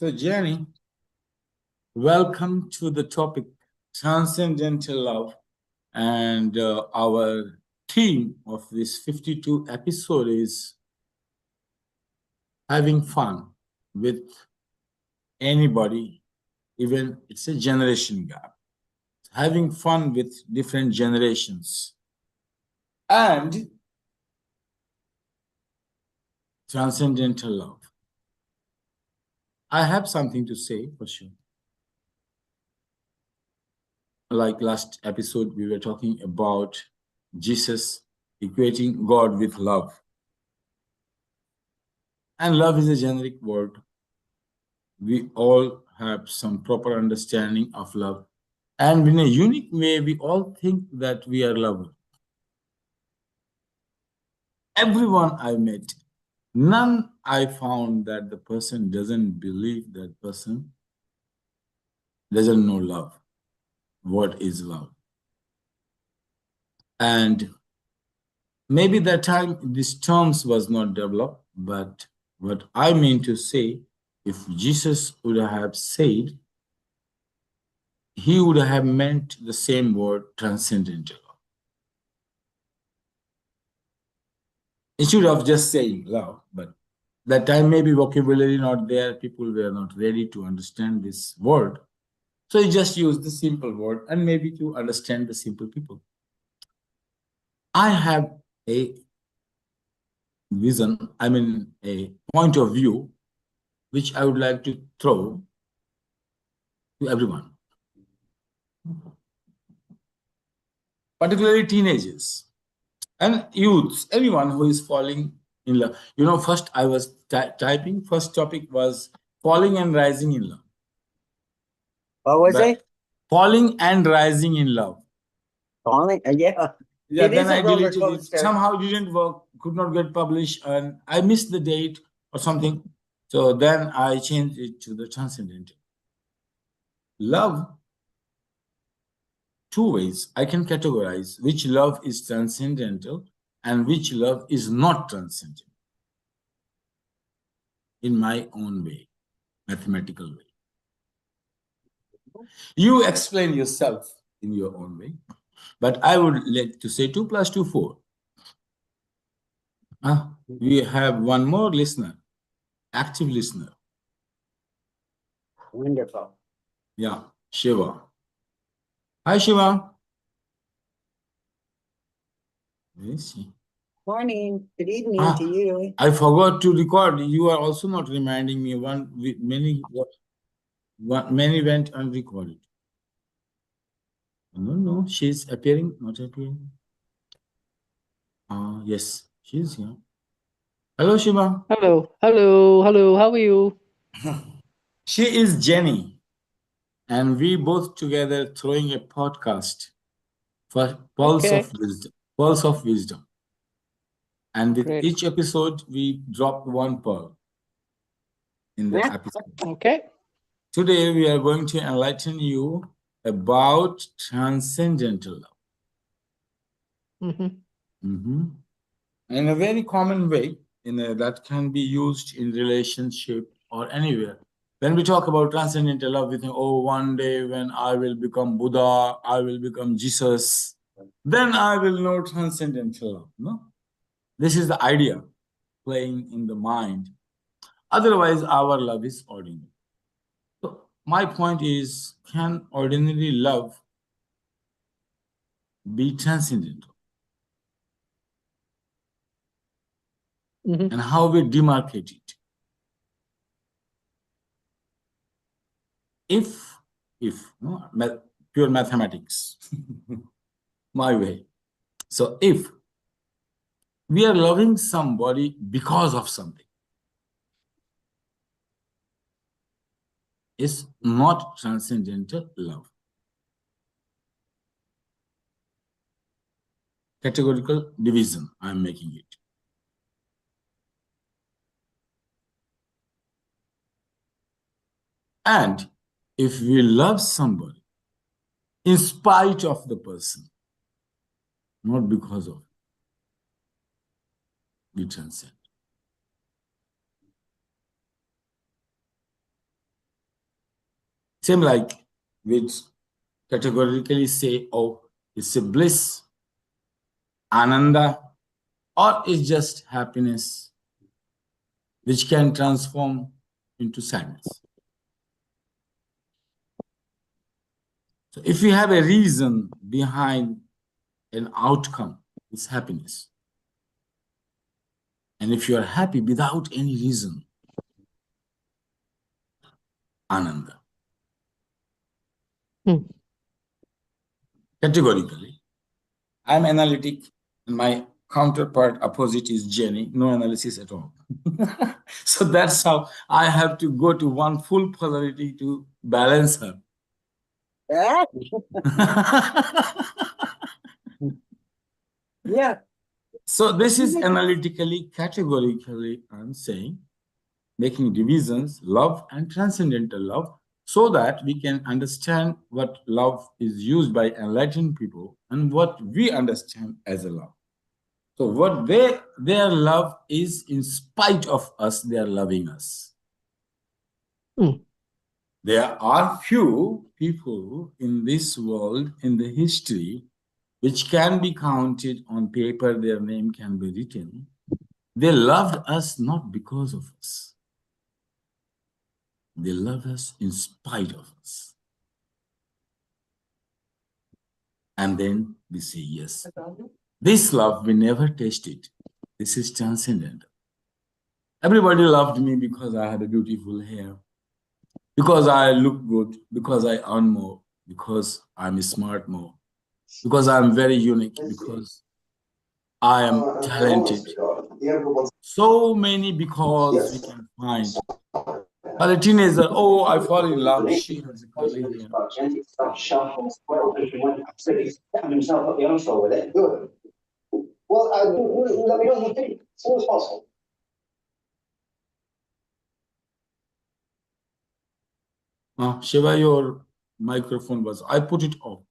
So, Jenny, welcome to the topic transcendental love. And our theme of this 52 episode is having fun with anybody, even it's a generation gap. Having fun with different generations and transcendental love. I have something to say for sure. Like last episode, we were talking about Jesus equating God with love. And love is a generic word. We all have some proper understanding of love. And in a unique way, we all think that we are lovers. Everyone I met, none I found that the person doesn't believe that person doesn't know love. What is love? And maybe that time these terms was not developed, but what I mean to say, if Jesus would have said, he would have meant the same word, transcendental. It should have just said love, but that time maybe vocabulary not there, people were not ready to understand this word. So he just used the simple word and maybe to understand the simple people. I have a vision, a point of view, which I would like to throw to everyone, particularly teenagers and youths, anyone who is falling in love. First I was typing, first topic was falling and rising in love. What was it? Falling and rising in love. Falling? Yeah. Yeah, It then is a I roller deleted it. coaster. Somehow it didn't work, could not get published, and I missed the date or something. So then I changed it to the transcendental. Love, two ways I can categorize which love is transcendental and which love is not transcendental in my own way, mathematical way. You explain yourself in your own way, but I would like to say 2 + 2 4. We have one more listener, active listener. Wonderful. Yeah, Shiva. Hi, Shiva. Where is she? Morning. Good evening to you. I forgot to record. You are also not reminding me. Many went unrecorded. No, she's appearing, not appearing. Yes, she's here. Hello, Shiva. Hello. How are you? She is Jenny, and we both together throwing a podcast for Pulse Okay. of Wisdom. Pulse of Wisdom. And with Great. each episode, we drop one pearl in the Yeah. episode. Okay. Today, we are going to enlighten you about transcendental love. In a very common way, that can be used in relationship or anywhere. When we talk about transcendental love, we think, oh, one day when I will become Buddha, I will become Jesus, then I will know transcendental love. No, this is the idea playing in the mind. Otherwise, our love is ordinary. So my point is, can ordinary love be transcendental? And how we demarcate it? If pure mathematics, my way. So if we are loving somebody because of something, it's not transcendental love. Categorical division, I'm making it. And if we love somebody in spite of the person, not because of it, we transcend. Same like we categorically say, oh, it's a bliss, ananda, or it's just happiness, which can transform into sadness. So if you have a reason behind an outcome, it's happiness. And if you are happy without any reason, ananda. Categorically, I'm analytic, and my counterpart opposite is Jenny, no analysis at all. So that's how I have to go to one full polarity to balance her. Ah, yeah. So this is analytically, categorically, I'm saying, making divisions, love and transcendental love, so that we can understand what love is used by enlightened people and what we understand as a love. So what their love is, in spite of us, they are loving us. There are few people in this world, in the history, which can be counted on paper, their name can be written. They loved us not because of us. They love us in spite of us. And then we say, yes, this love, we never tasted. This is transcendental. Everybody loved me because I had a beautiful hair, because I look good, because I earn more, because I'm smart more, because I'm very unique, because I am talented. So many because we can find. But a teenager, oh, I fall in love. She has a curly hair. Shiva, your microphone was, I put it off.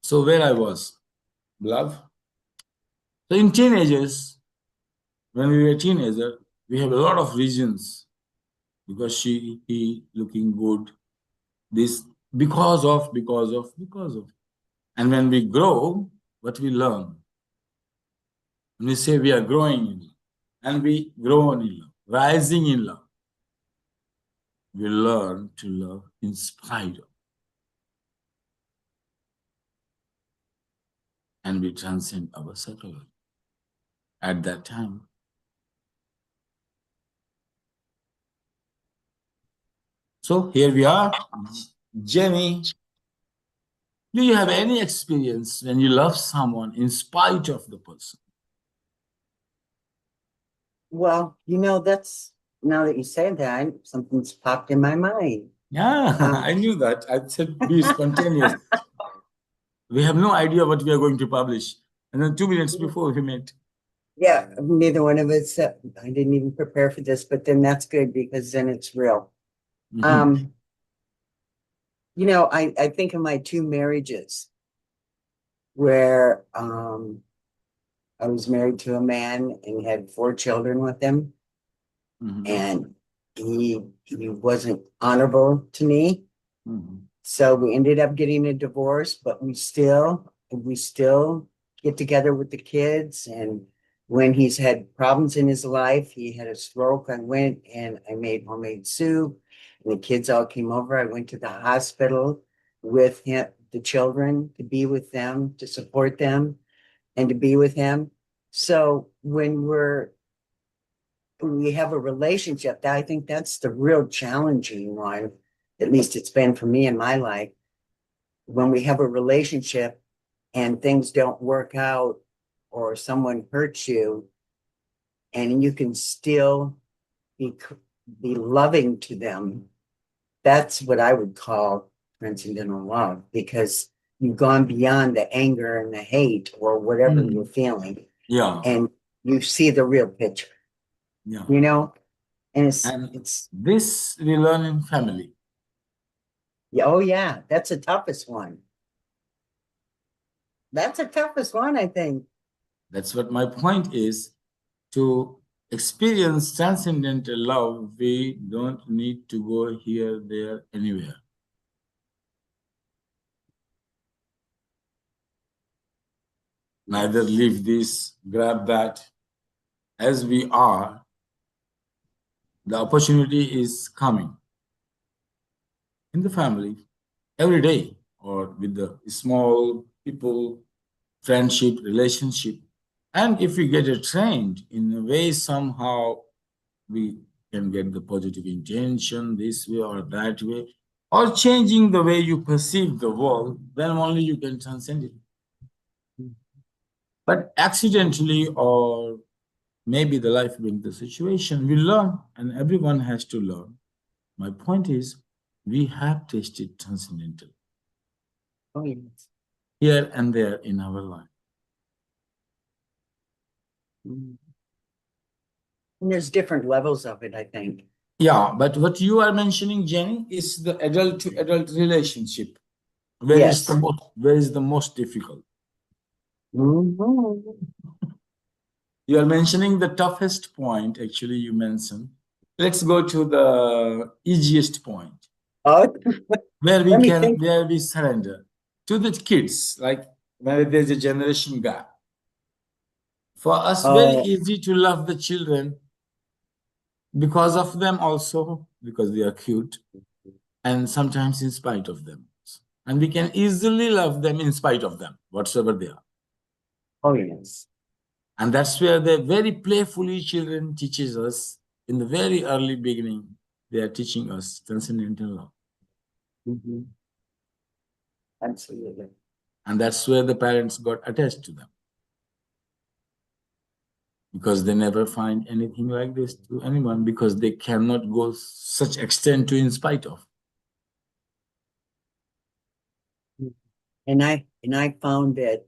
So where I was, love. So in teenagers, when we were teenager, we have a lot of reasons, because he looking good, this, because of. And when we grow, what we learn? When we say we are growing in love, and we grow in love, rising in love, we learn to love in spite of, and we transcend our psychology. At that time, so here we are. Jenny, do you have any experience when you love someone in spite of the person? Well, that's, now that you say that, something's popped in my mind. Yeah, I knew that. I said be spontaneous. We have no idea what we are going to publish. And then 2 minutes before we met. Yeah, neither one of us, I didn't even prepare for this, but then that's good, because then it's real. I think of my 2 marriages where I was married to a man and had 4 children with him, and he wasn't honorable to me. So we ended up getting a divorce, but we still get together with the kids. And when he's had problems in his life, he had a stroke, I went and I made homemade soup, and the kids all came over. I went to the hospital with him, the children, to be with them, to support them, and to be with him. So when we have a relationship, I think that's the real challenging one. At least it's been for me in my life. When we have a relationship and things don't work out, or someone hurts you, and you can still be loving to them, that's what I would call transcendental love, because you've gone beyond the anger and the hate or whatever you're feeling. Yeah. And you see the real picture. Yeah. And it's this we learn in family. Yeah, oh yeah, that's the toughest one. That's the toughest one, I think. That's what my point is, to experience transcendental love, we don't need to go here, there, anywhere. Neither leave this, grab that. As we are, the opportunity is coming in the family every day, or with the small people, friendship, relationship. And if we get it trained in a way, somehow we can get the positive intention this way or that way, or changing the way you perceive the world, then only you can transcend it. But accidentally, or maybe the life being the situation, we learn, and everyone has to learn. My point is, we have tasted transcendental Oh, yes. here and there in our life. Mm. And there's different levels of it, I think. Yeah, but what you are mentioning, Jenny, is the adult to adult relationship. Yes. Where is the most difficult? Mhm. You are mentioning the toughest point, actually, you mentioned. Let's go to the easiest point, Oh, let me think. where we surrender to the kids, like when there's a generation gap. For us, very Oh, easy to love the children because of them also, because they are cute, and sometimes in spite of them. And we can easily love them in spite of them, whatsoever they are. oh, yes. And that's where the very playfully children teaches us in the very early beginning. They are teaching us transcendental love. Mhm. Absolutely. And that's where the parents got attached to them. Because they never find anything like this to anyone, because they cannot go such extent to in spite of. And I found that,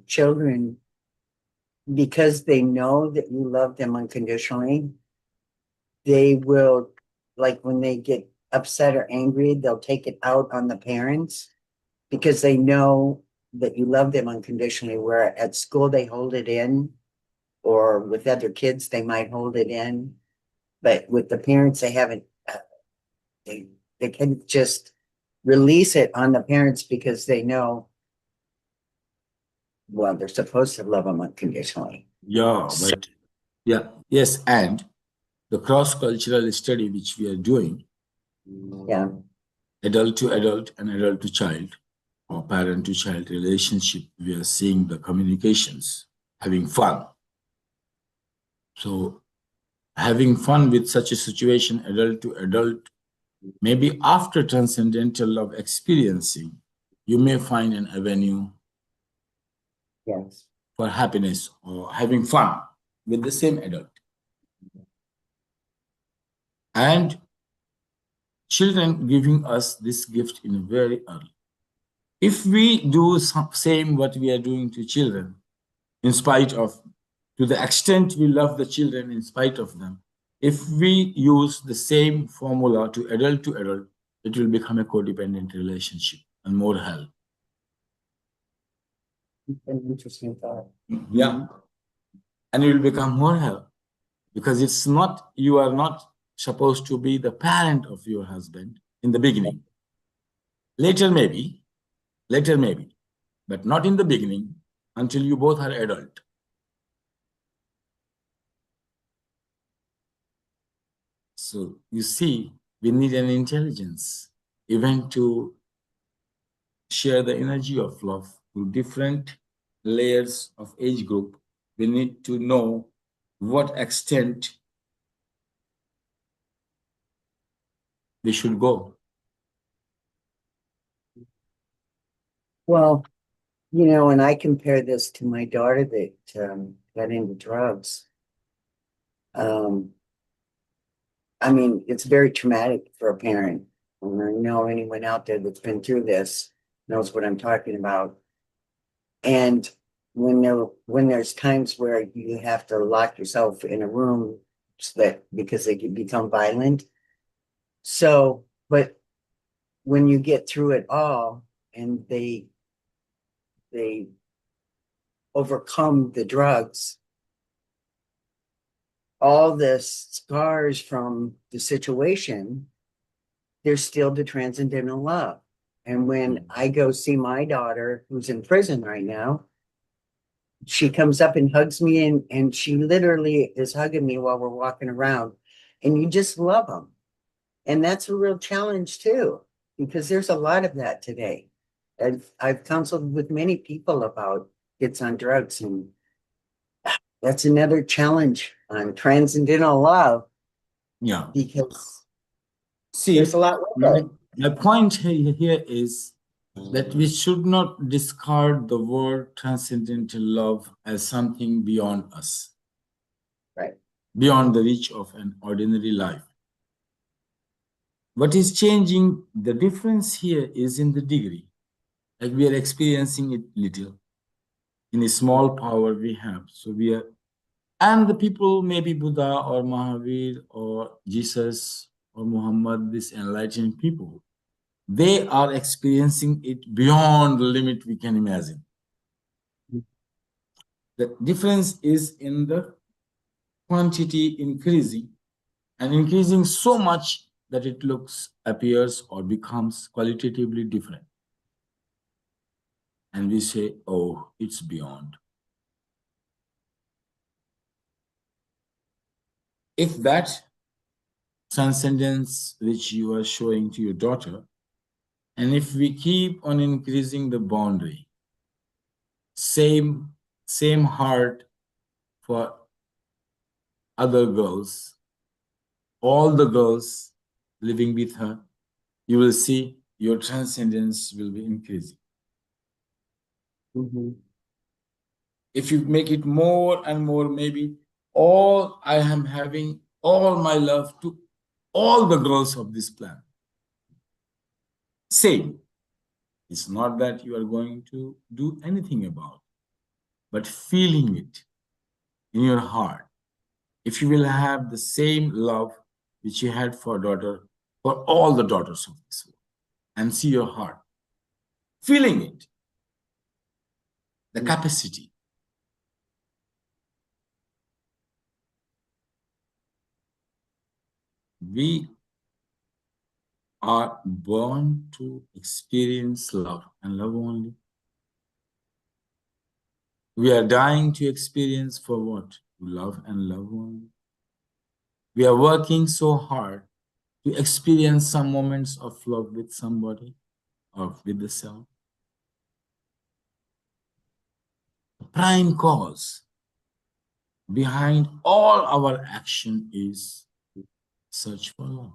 children, because they know that you love them unconditionally, they will, like when they get upset or angry, they'll take it out on the parents because they know that you love them unconditionally, where at school they hold it in, or with other kids they might hold it in, but with the parents they haven't. They can just release it on the parents because they know, well, they're supposed to love them unconditionally. Yeah, but yeah, yes, and the cross-cultural study which we are doing, Yeah. adult to adult and adult to child, or parent to child relationship, we are seeing the communications, having fun. So having fun with such a situation, adult to adult, maybe after transcendental love experiencing, you may find an avenue Yes. for happiness or having fun with the same adult. And children giving us this gift in a very early. If we do same what we are doing to children, in spite of, to the extent we love the children in spite of them, if we use the same formula to adult, it will become a codependent relationship and more hell. An interesting thought. Yeah. And it will become more hell because it's not, you are not supposed to be the parent of your husband in the beginning. Later, maybe, but not in the beginning until you both are adult. So you see, we need an intelligence even to share the energy of love to different layers of age group. We need to know what extent they should go. Well, and I compare this to my daughter that got into drugs. Um, I mean, it's very traumatic for a parent. And I know anyone out there that's been through this knows what I'm talking about. And when there's times where you have to lock yourself in a room so that because they can become violent. So, but when you get through it all and they overcome the drugs, all the scars from the situation, there's still the transcendental love. And when I go see my daughter, who's in prison right now, she comes up and hugs me, and she literally is hugging me while we're walking around. And you just love them. And that's a real challenge too, because there's a lot of that today. I've counseled with many people about kids on drugs, and that's another challenge on transcendental love Yeah. because See, there's a lot with my, it. my point here is that we should not discard the word transcendental love as something beyond us, Right. beyond the reach of an ordinary life. What is changing, the difference here is in the degree. Like we are experiencing it little in a small power we have. So we are, and the people, maybe Buddha or Mahavir or Jesus or Muhammad, these enlightened people, they are experiencing it beyond the limit we can imagine. The difference is in the quantity increasing and increasing so much that it looks, appears, or becomes qualitatively different. And we say, oh, it's beyond. If that transcendence which you are showing to your daughter, and if we keep on increasing the boundary, same heart for other girls, all the girls living with her, you will see your transcendence will be increasing. Mm-hmm. If you make it more and more, maybe all I am having all my love to all the girls of this planet. Same. It's not that you are going to do anything about it, but feeling it in your heart. If you will have the same love which you had for daughter, for all the daughters of this world, and see your heart, feeling it, the capacity. We are born to experience love and love only. We are dying to experience for what? To love and love only. We are working so hard to experience some moments of love with somebody or with the self. The prime cause behind all our action is search for love.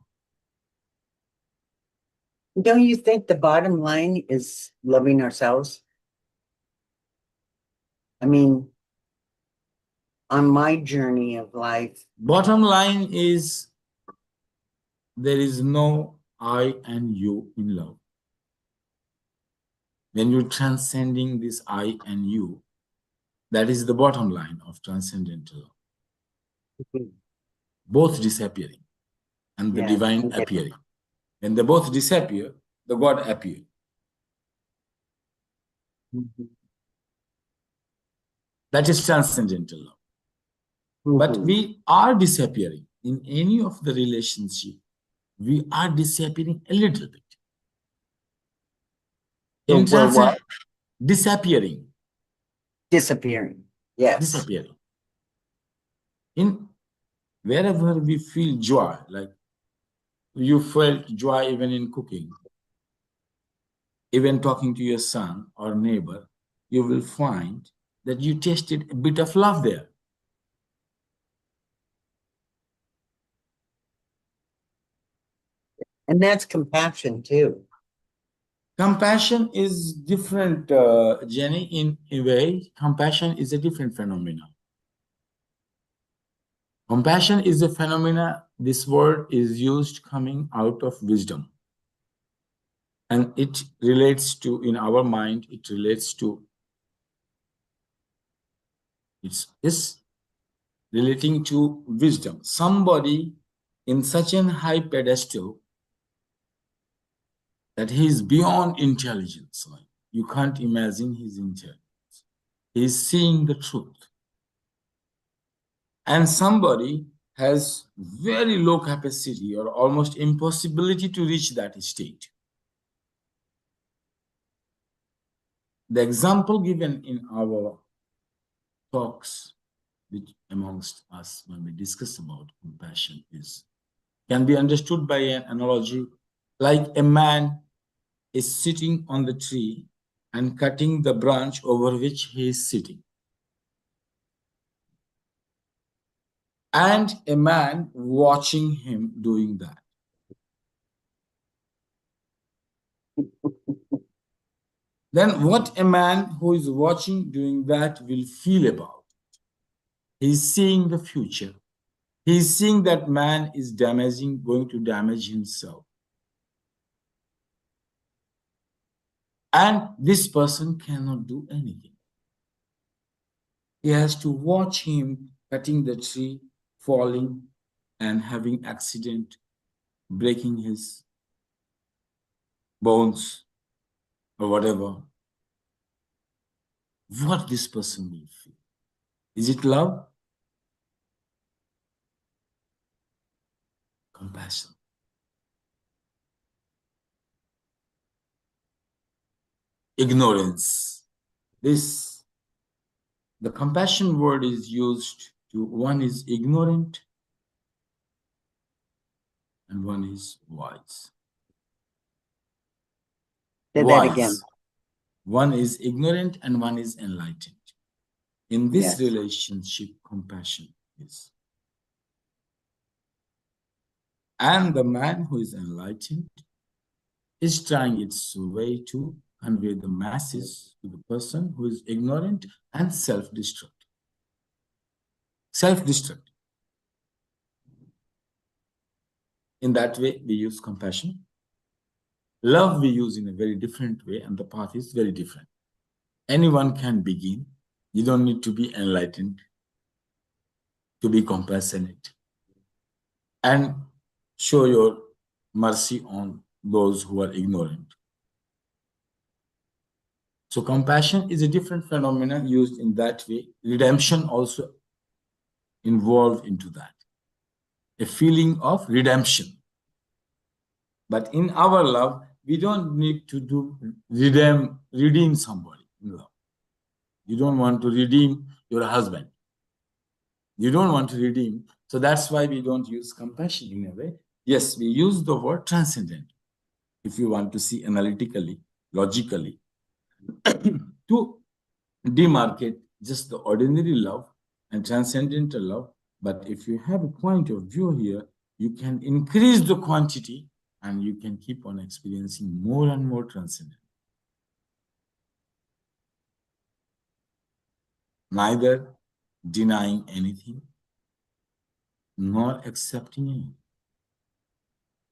Don't you think the bottom line is loving ourselves? I mean, on my journey of life, Bottom line is there is no I and you in love. When you're transcending this I and you, that is the bottom line of transcendental love. Both disappearing and the yeah, divine appearing. When they both disappear, the God appears. mm-hmm. That is transcendental love. But Mm-hmm. we are disappearing in any of the relationship. We are disappearing a little bit. So In we're what? disappearing. Disappearing. Yes. Disappearing. In wherever we feel joy, like you felt joy even in cooking, even talking to your son or neighbor, you will find that you tasted a bit of love there. And that's compassion too. Compassion is different, Jenny, in a way. Compassion is a different phenomenon. Compassion is a phenomena, this word is used coming out of wisdom. And it relates to, in our mind, it relates to, it's relating to wisdom. Somebody in such an high pedestal that he is beyond intelligence. Like you can't imagine his intelligence. He is seeing the truth. And somebody has very low capacity or almost impossibility to reach that state. The example given in our talks which amongst us when we discuss about compassion can be understood by an analogy like a man is sitting on the tree and cutting the branch over which he is sitting. And a man watching him doing that. Then what a man who is watching doing that will feel about? He's seeing the future. He's seeing that man is going to damage himself. And this person cannot do anything. He has to watch him cutting the tree, falling, and having accident, breaking his bones or whatever. What this person will feel. Is it love? Compassion. Ignorance. The compassion word is used to, one is ignorant and one is wise. Say that again. One is ignorant and one is enlightened. In this Yes. relationship, compassion is. And the man who is enlightened is trying its way to convey the masses to the person who is ignorant and self-destructive. Self-destructive. In that way, we use compassion. Love we use in a very different way, and the path is very different. Anyone can begin. You don't need to be enlightened to be compassionate and show your mercy on those who are ignorant. So compassion is a different phenomenon used in that way. Redemption also involved into that. A feeling of redemption. But in our love, we don't need to redeem somebody in love. You don't want to redeem your husband. You don't want to redeem. So that's why we don't use compassion in a way. Yes, we use the word transcendental. If you want to see analytically, logically, to demarcate just the ordinary love and transcendental love. But if you have a point of view here, you can increase the quantity and you can keep on experiencing more and more transcendental. Neither denying anything nor accepting anything.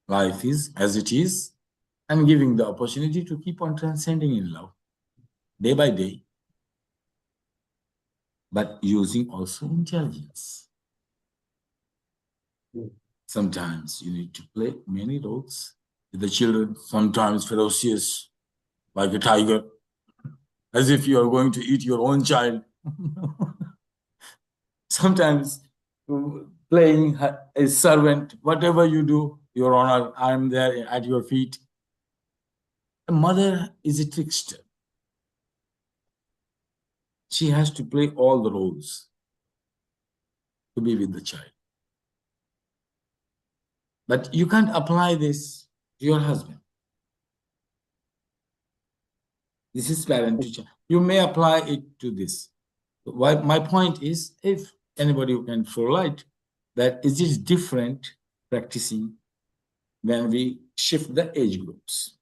Life is as it is and giving the opportunity to keep on transcending in love day by day, but using also intelligence. Sometimes you need to play many roles with the children, sometimes ferocious, like a tiger, as if you are going to eat your own child. Sometimes playing a servant, whatever you do, Your Honor, I'm there at your feet. A mother is a trickster. She has to play all the roles to be with the child. But you can't apply this to your husband. This is parent to child. You may apply it to this. My point is, if anybody who can throw light, that is it different practicing when we shift the age groups.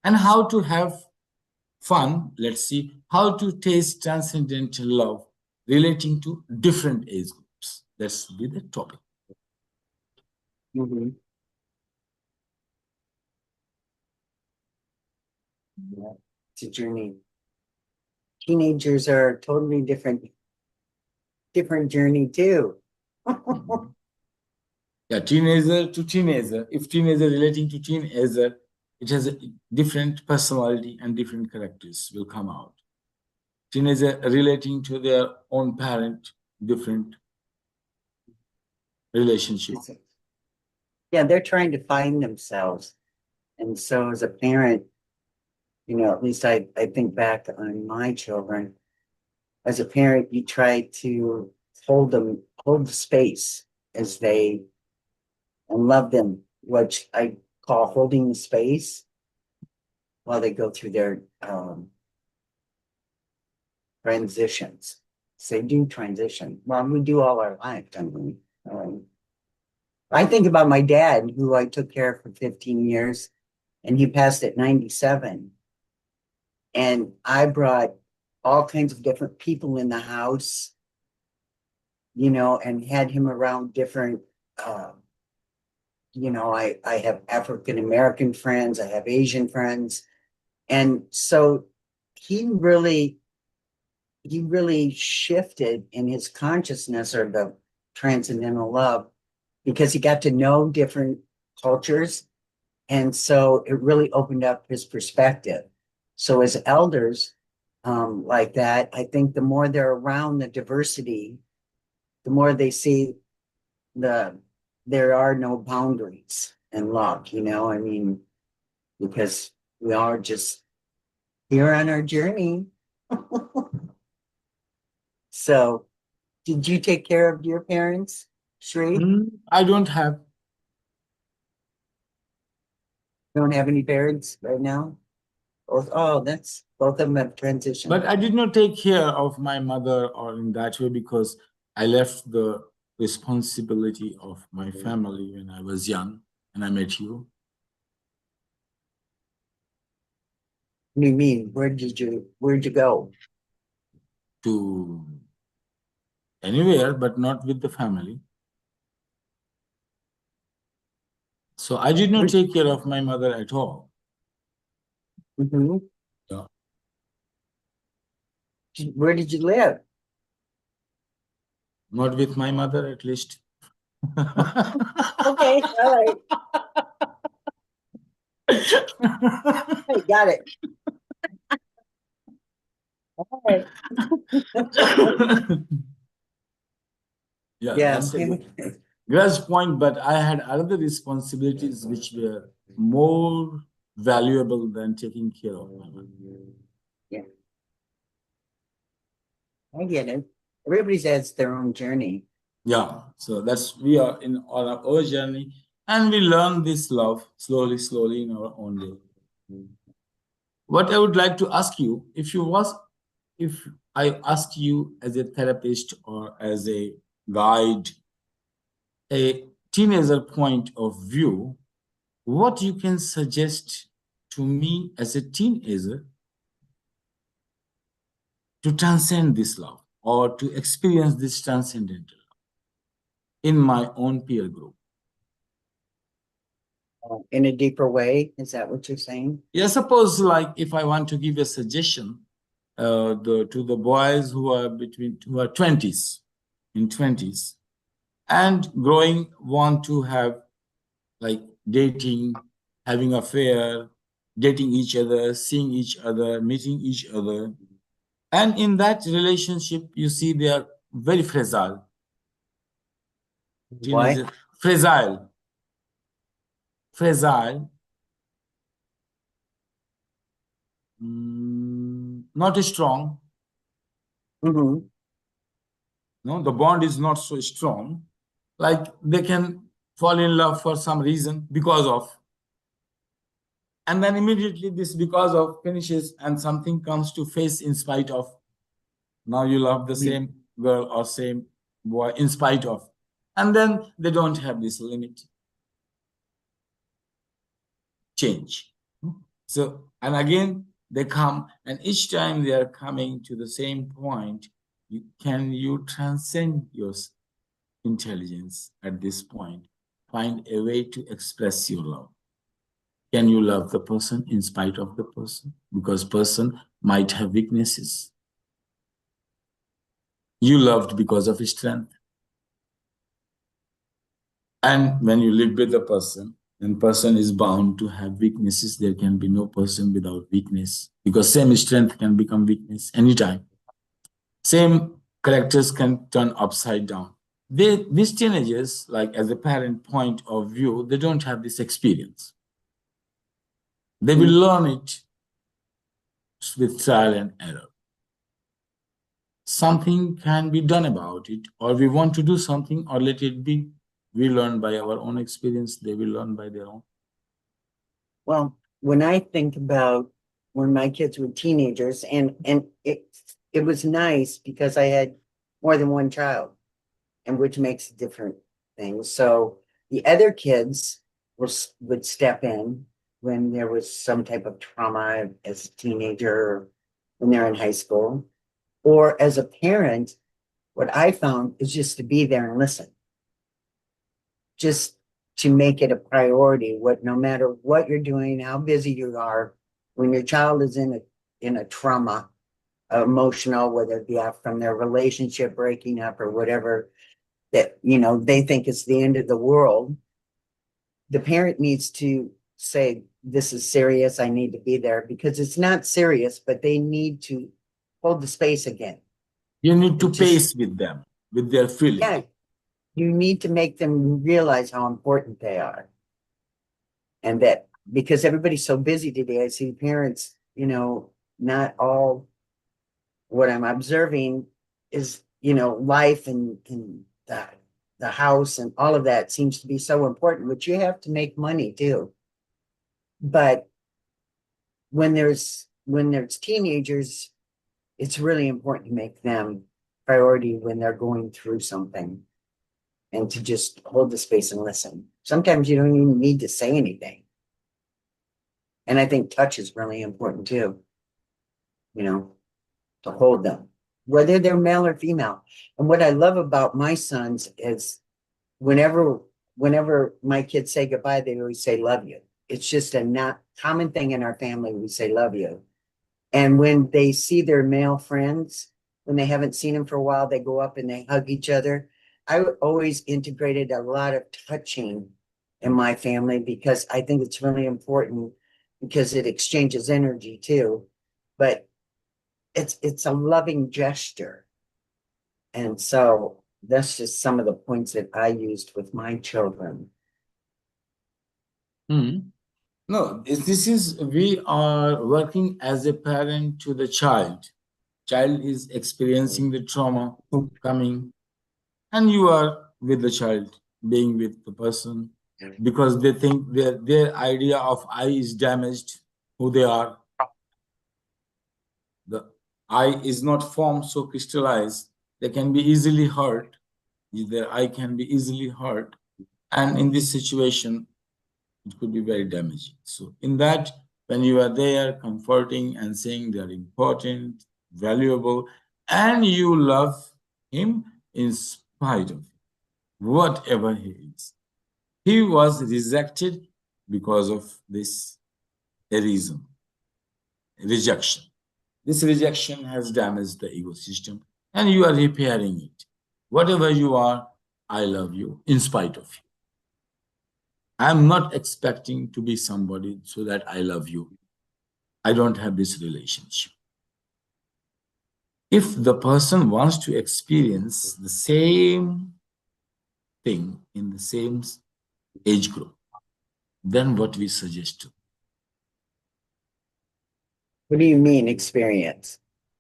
And how to have fun, let's see, how to taste transcendental love relating to different age groups. That's be the topic. Mm-hmm. Yeah, it's a journey. Teenagers are a totally different journey too. Yeah, teenager to teenager. If teenager relating to teenager, it has a different personality and different characters will come out. teenager relating to their own parent, different relationship. Yeah, they're trying to find themselves. And so as a parent, at least I think back on my children. As a parent, you try to hold the space as they and love them, which I call holding the space while they go through their transitions. So they do transition. Well, we do all our life, don't we? I think about my dad, who I took care of for 15 years, and he passed at 97. And I brought all kinds of different people in the house, and had him around different, I have African American friends, I have Asian friends. And so he really shifted in his consciousness, or the transcendental love, because he got to know different cultures. And so it really opened up his perspective. So as elders, like that, I think the more they're around the diversity, the more they see there are no boundaries in love, I mean, because we are just here on our journey. So, did you take care of your parents, Shri? I don't have. Don't have any parents right now? Oh, that's both of them have transitioned. But I did not take care of my mother or in that way, because I left the responsibility of my family when I was young and I met you. What do you mean? Where'd you go? To anywhere, but not with the family. So I did not take care of my mother at all. Mm-hmm. Yeah. Where did you live? Not with my mother, at least. Okay, all right. I got it. All right. Yeah, Yeah. that's a good point, but I had other responsibilities which were more valuable than taking care of my mother. Yeah. I get it. Everybody has their own journey. Yeah, so we are on our journey, and we learn this love slowly in our own way. What I would like to ask you, if I ask you as a therapist or as a guide, a teenager point of view, what you can suggest to me as a teenager to transcend this love or to experience this transcendental love in my own peer group? In a deeper way, is that what you're saying? Yeah, suppose like if I want to give a suggestion to the boys who are 20s, in 20s, and growing, want to have like dating, having affair, dating each other, seeing each other, meeting each other. And in that relationship, you see they are very fragile. Why? Teenagers, fragile. Fragile. Not strong. Mm-hmm. No, the bond is not so strong. Like they can fall in love for some reason because of, and then immediately this because of finishes and something comes to face in spite of. Now you love the same girl or same boy in spite of, and then they don't have this limit change. So, and again they come, and each time they are coming to the same point, can you transcend your intelligence at this point, find a way to express your love? Can you love the person in spite of the person? Because person might have weaknesses. You loved because of his strength. And when you live with a person, then person is bound to have weaknesses. There can be no person without weakness, because same strength can become weakness anytime. Same characters can turn upside down. These teenagers, like as a parent point of view, they don't have this experience. They will learn it with trial and error. Something can be done about it, or we want to do something, or let it be. We learn by our own experience, they will learn by their own. Well, when I think about when my kids were teenagers, and it was nice because I had more than one child, and which makes different things. So the other kids would step in when there was some type of trauma as a teenager, when they're in high school, or as a parent. What I found is just to be there and listen, just to make it a priority. What no matter what you're doing, how busy you are, when your child is in a trauma, emotional, whether it be from their relationship breaking up or whatever, that they think it's the end of the world, the parent needs to say, this is serious, I need to be there, because it's not serious, but they need to hold the space again. You need to pace with them, with their feelings. Yeah, you need to make them realize how important they are. And that because everybody's so busy today, I see parents, not all. What I'm observing is, life and the house and all of that seems to be so important, but you have to make money too. But when there's teenagers, it's really important to make them priority when they're going through something, and to just hold the space and listen. Sometimes you don't even need to say anything. And I think touch is really important too, to hold them, whether they're male or female. And what I love about my sons is whenever my kids say goodbye, they always say love you. It's just a not common thing in our family. We say love you. And when they see their male friends, when they haven't seen them for a while, they go up and they hug each other. I always integrated a lot of touching in my family because I think it's really important, because it exchanges energy too. But it's a loving gesture. And so that's just some of the points that I used with my children. No, this is, we are working as a parent to the child. Child is experiencing the trauma coming, and you are with the child, being with the person, because they think their idea of I is damaged, who they are. The I is not formed so crystallized, they can be easily hurt. Their I can be easily hurt. And in this situation, it could be very damaging. So in that, when you are there comforting and saying they are important, valuable, and you love him in spite of whatever he is. He was rejected because of this reason, rejection. This rejection has damaged the ecosystem, and you are repairing it. Whatever you are, I love you in spite of you. I'm not expecting to be somebody so that I love you. I don't have this relationship. If the person wants to experience the same thing in the same age group, then what we suggest to. What do you mean experience?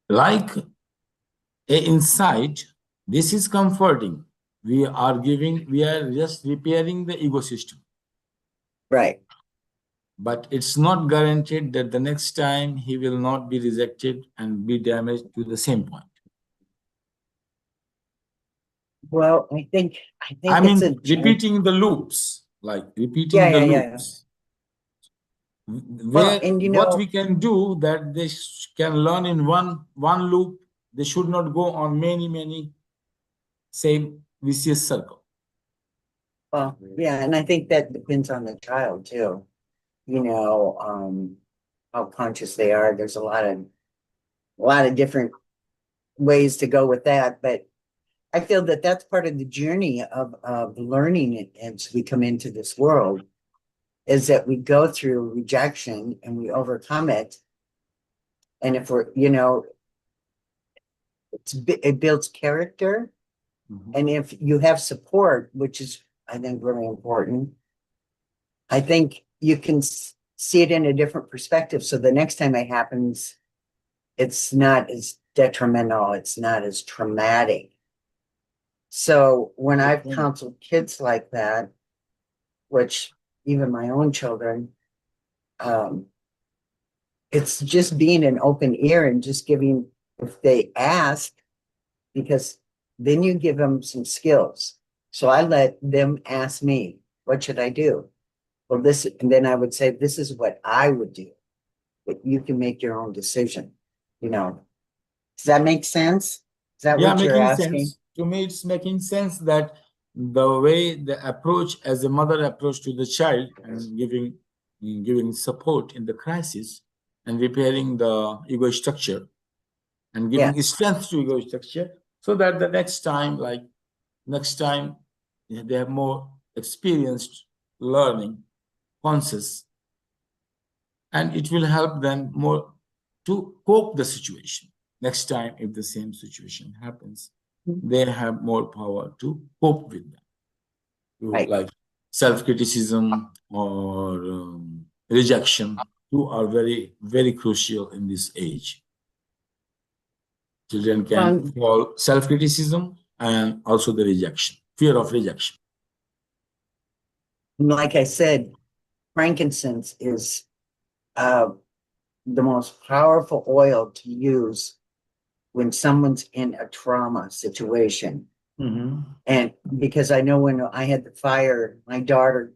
Like a insight, this is comforting. We are just repairing the ecosystem. Right. But it's not guaranteed that the next time he will not be rejected and be damaged to the same point. Well, I think I it's mean, repeating the loops, like repeating Yeah, the yeah, yeah. loops. Well, Where and what we can do that they can learn in one loop, they should not go on many same vicious circle. well, yeah, and I think that depends on the child too. How conscious they are. There's a lot of different ways to go with that, but I feel that that's part of the journey of learning it as we come into this world, is that we go through rejection and we overcome it. And if we're, it builds character. And if you have support, which is, I think, really important, I think you can see it in a different perspective. So the next time it happens, it's not as detrimental, it's not as traumatic. So when I've counseled kids like that, which even my own children, it's just being an open ear and just giving, if they ask, because then you give them some skills. So I let them ask me, what should I do? Well, this, and then I would say, this is what I would do, but you can make your own decision. You know, does that make sense? Is that Yeah, what you're making asking? sense. To me, it's making sense that the way the approach as a mother approach to the child and giving support in the crisis and repairing the ego structure and giving Yes. strength to ego structure so that the next time they have more experienced learning, conscious, and it will help them more to cope the situation. Next time, if the same situation happens, they have more power to cope with them. Right. Like self-criticism or rejection, two are very, very crucial in this age. Children can fall self-criticism and also the rejection, fear of rejection. Like I said, frankincense is the most powerful oil to use when someone's in a trauma situation. And because I know when I had the fire, my daughter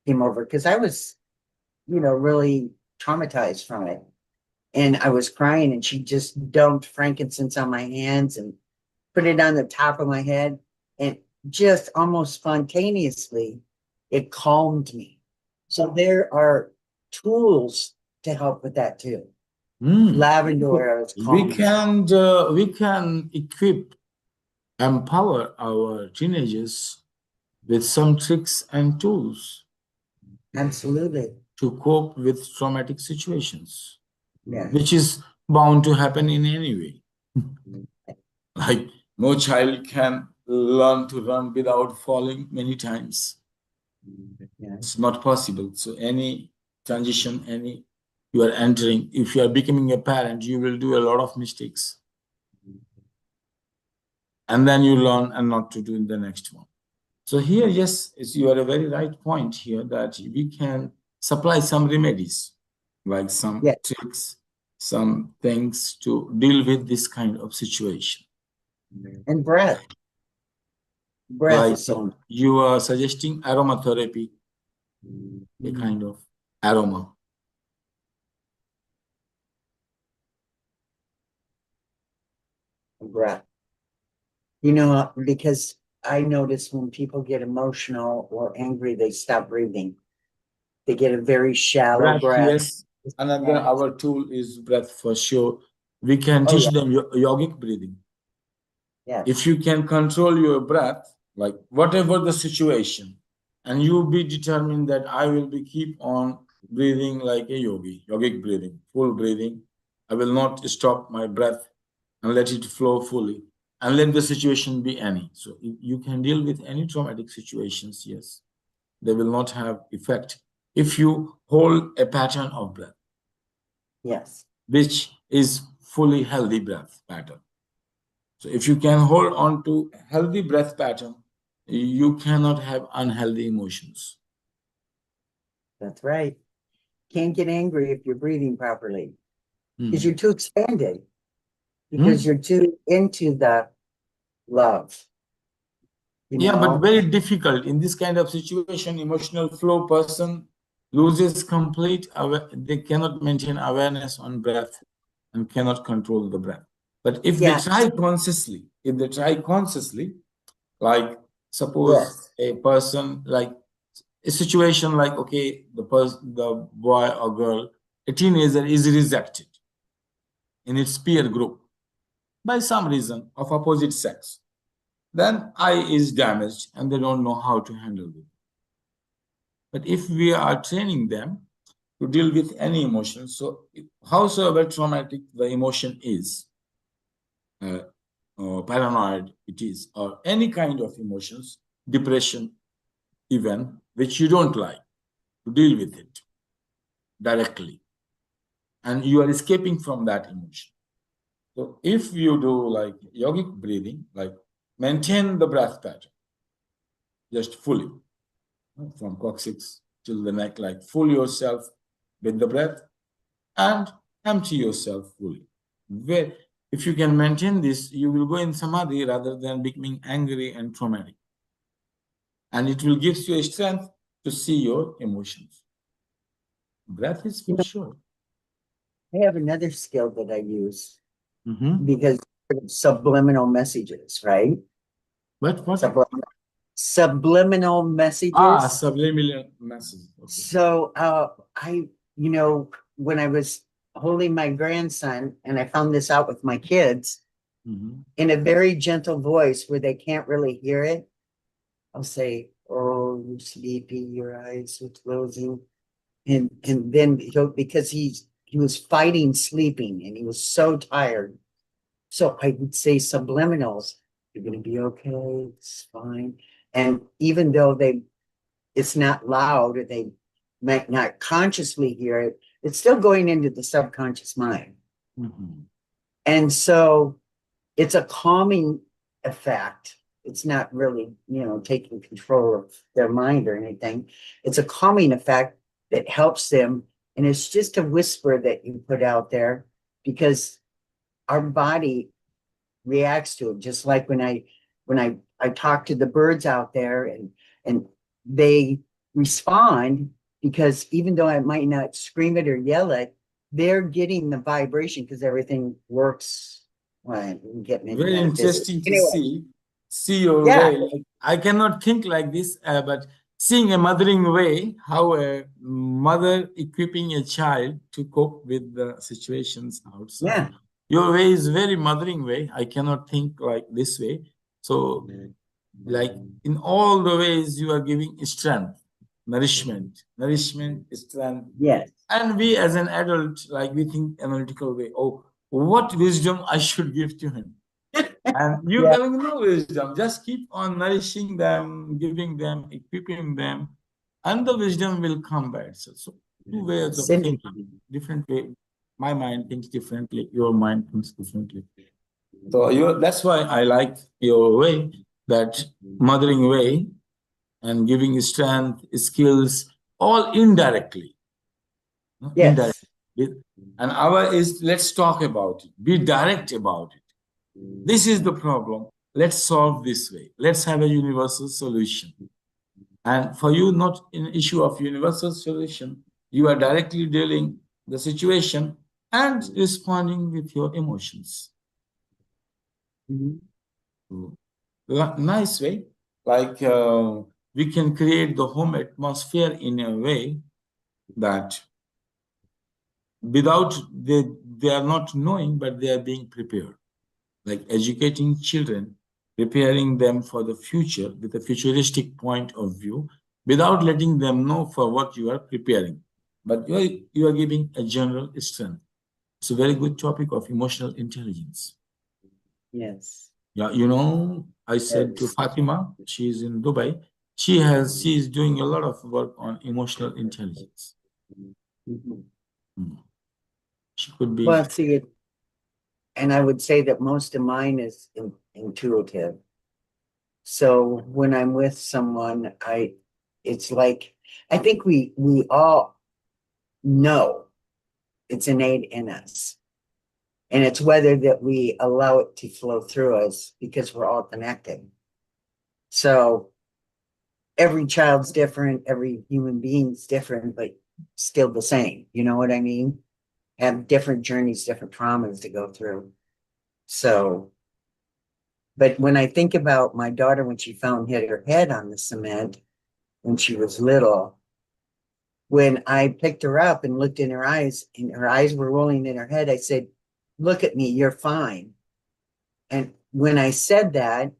came over because I was, really traumatized from it. And I was crying, and she just dumped frankincense on my hands and put it on the top of my head. And just almost spontaneously, it calmed me. So there are tools to help with that too. Lavender oil is calming. We can equip, empower our teenagers with some tricks and tools Absolutely. to cope with traumatic situations, Yeah. which is bound to happen in any way. Like no child can learn to run without falling many times. Yeah. It's not possible. So any transition, any you are entering, if you are becoming a parent, you will do a lot of mistakes. And then you learn and not to do in the next one. So here, yes, you are a very right point here that we can supply some remedies, like some tricks, some things to deal with this kind of situation. And breath. Breath Like is so you are suggesting aromatherapy, a kind of aroma. breath. Because I notice when people get emotional or angry, they stop breathing. They get a very shallow breath. Yes. Another our tool is breath for sure. We can teach them yogic breathing. Yeah. If you can control your breath, like whatever the situation, and you be determined that I will be keep on breathing like a yogic breathing, full breathing. I will not stop my breath and let it flow fully and let the situation be any. So you can deal with any traumatic situations, yes. They will not have effect if you hold a pattern of breath. Yes. Which is fully healthy breath pattern. So if you can hold on to healthy breath pattern, you cannot have unhealthy emotions. That's right. Can't get angry if you're breathing properly because you're too expanded, because you're too into the love. Yeah, but very difficult in this kind of situation. Emotional flow person loses complete. They cannot maintain awareness on breath and cannot control the breath. But if they try consciously, like suppose a person, like a situation like, okay, the boy or girl, a teenager is rejected in its peer group by some reason of opposite sex, then I is damaged and they don't know how to handle it. But if we are training them to deal with any emotion, so howsoever traumatic the emotion is, paranoid it is, or any kind of emotions, depression, even, which you don't like, to deal with it directly. And you are escaping from that emotion. So if you do like yogic breathing, like maintain the breath pattern, just fully, from coccyx till the neck, like full yourself with the breath and empty yourself fully. Where, if you can maintain this, you will go in samadhi rather than becoming angry and traumatic. And it will give you a strength to see your emotions. Breath is You for know, sure. I have another skill that I use Mm-hmm. because subliminal messages, right? What? Subliminal Ah, messages. subliminal message. Okay. So when I was holding my grandson and I found this out with my kids Mm-hmm. in a very gentle voice where they can't really hear it, I'll say, "Oh, you're sleepy, your eyes are closing." And then because he was fighting sleeping and he was so tired. So I would say subliminals, you're gonna be okay, it's fine. And even though it's not loud or they might not consciously hear it, it's still going into the subconscious mind. Mm-hmm. And so it's a calming effect. It's not really, taking control of their mind or anything. It's a calming effect that helps them. And it's just a whisper that you put out there because our body reacts to it. Just like when I talk to the birds out there and they respond because even though I might not scream it or yell it, they're getting the vibration because everything works. Well, I'm getting into Very metaphysics. interesting to Anyway, see your yeah, way. Like, I cannot think like this, but seeing a mothering way, how a mother equipping a child to cope with the situations outside. yeah, Your way is very mothering way. I cannot think like this way. So, like in all the ways, you are giving strength, nourishment, strength. yes. And we as an adult, like we think analytical way. Oh, what wisdom I should give to him. And you Yeah, having no wisdom, just keep on nourishing them, giving them, equipping them, and the wisdom will come by itself. So, two ways of Cindy. thinking, different way. My mind thinks differently, your mind thinks differently. So, that's why I like your way, that mothering way, and giving strength, skills, all indirectly. No? Yes. Indirectly. And our is let's talk about it, be direct about it. This is the problem. Let's solve this way. Let's have a universal solution. And for you, not an issue of universal solution, you are directly dealing the situation and responding with your emotions. Mhm. Nice way. Like we can create the home atmosphere in a way that without they are not knowing, but they are being prepared. Like educating children, preparing them for the future with a futuristic point of view, without letting them know for what you are preparing. But you are giving a general strength. It's a very good topic of emotional intelligence. Yes. Yeah, I said to Yes. Fatima, she's in Dubai. She is doing a lot of work on emotional intelligence. Mhm. Hmm. She could be. Well, see, and I would say that most of mine is intuitive. So when I'm with someone, it's like, I think we all know it's innate in us. And it's whether that we allow it to flow through us because we're all connected. So every child's different, every human being's different, but still the same. You know what I mean? Have different journeys, different traumas to go through. So, but when I think about my daughter when she found hit her head on the cement when she was little, when I picked her up and looked in her eyes and her eyes were rolling in her head, I said, "Look at me, you're fine." And when I said that,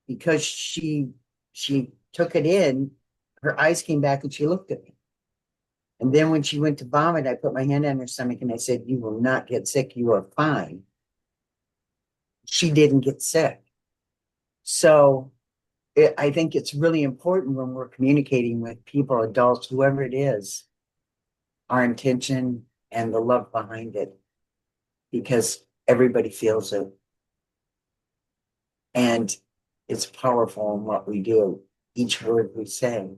because she took it in, her eyes came back and she looked at me. And then when she went to vomit, I put my hand on her stomach and I said, "You will not get sick. You are fine." she didn't get sick. So I think it's really important when we're communicating with people, adults, whoever it is, our intention and the love behind it, because everybody feels it. And it's powerful in what we do, each word we say,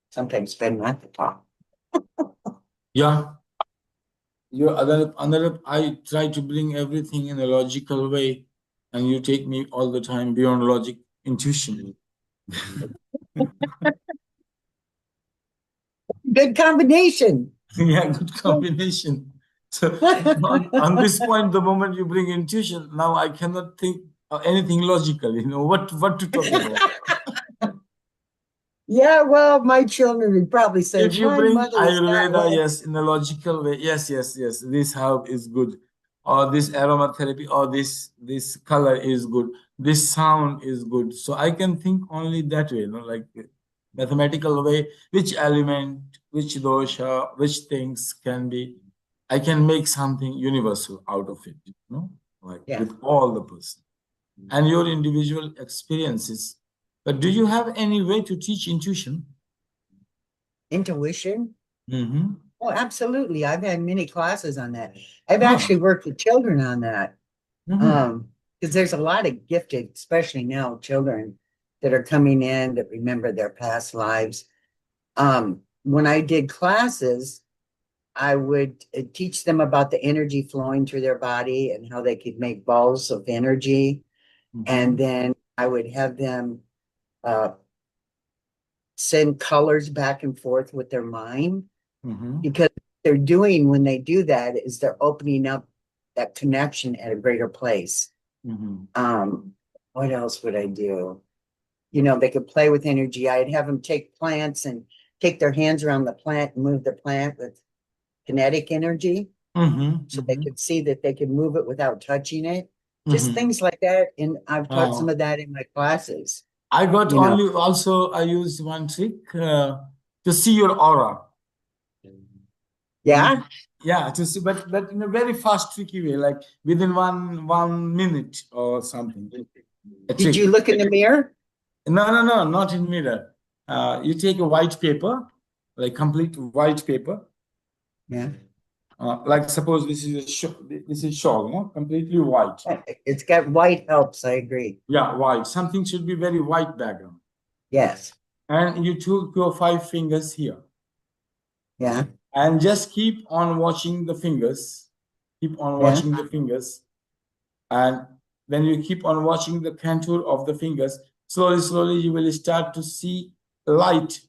sometimes better not to talk. Yeah. I try to bring everything in a logical way, and you take me all the time beyond logic, intuition. Good combination. Yeah, good combination. So on this point, the moment you bring intuition, now I cannot think of anything logical, what to talk about. Yeah, well, my children would probably say, If you my bring mother was that Ayurveda, way. yes, in a logical way, yes, yes, yes, this herb is good, or this aromatherapy, or this color is good, this sound is good. So I can think only that way, like mathematical way, which element, which dosha, which things can be. I can make something universal out of it, like Yeah. with all the person and your individual experiences. But do you have any way to teach intuition? Intuition? Mm-hmm. Oh, absolutely. I've had many classes on that. I've Ah. actually worked with children on that. Mm-hmm. Because there's a lot of gifted, especially now, children that are coming in that remember their past lives. When I did classes, I would teach them about the energy flowing through their body and how they could make balls of energy. And Mm-hmm. then I would have them uh, send colors back and forth with their mind, Mm-hmm. because what they're doing when they do that is they're opening up that connection at a greater place. Mm-hmm. What else would I do? They could play with energy. I'd have them take plants and take their hands around the plant and move the plant with kinetic energy, so they Mm-hmm. could see that they could move it without touching it. Just Mm-hmm. things like that. And I've taught some Oh, of that in my classes, I got you know. only also I used one trick to see your aura. Yeah. Yeah, to see, but in a very fast, tricky way, like within one minute or something. A Did trick. you look in the mirror? No, no, no, not in mirror. You take a white paper, like complete white paper. Yeah. Like suppose this is shawl, no? Completely white. It's got white helps. I agree. Yeah, white. Something should be very white background. Yes. And you took your 5 fingers here Yeah. and just keep on watching the fingers. Keep on Yeah. watching the fingers. And when you keep on watching the contour of the fingers, slowly, slowly, you will start to see light